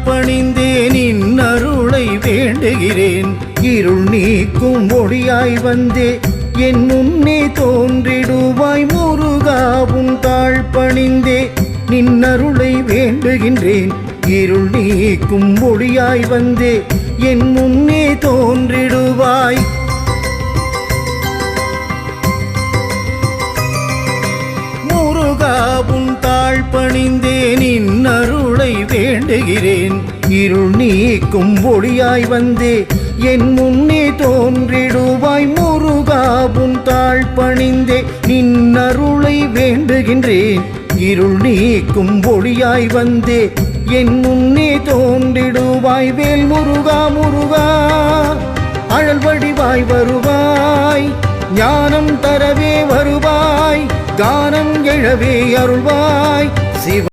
பணிந்தேன் நின் அருளை வேண்டுகிறேன் இருள் நீக்கும் ஒளியாய் வந்தே என் முன்னே தோன்றிடுவாய் முருகா உன் தாழ் பணிந்தே நின் அருளை வேண்டுகின்றேன் இருள் நீக்கும் ஒளியாய் வந்தே என் முன்னே தோன்றிடுவாய் முருகா உன் தாழ் பணிந்தே நின் அருளை வேண்டுகிறேன் இருள் நீக்கும் ஒளியாய் வந்தே என் முன்னே தோன்றிடுவாய் முருகா உன் தாழ் பணிந்தே நின் அருளை வேண்டுகின்றேன் இருள் நீக்கும் ஒளியாய் வந்தே என் முன்னே தோன்றிடுவாய் வேல் முருகா முருகா அழல் வடிவாய் வருவாய் ஞானம் தரவே வருவாய் கானம் எழவே அருள்வாய் சிவ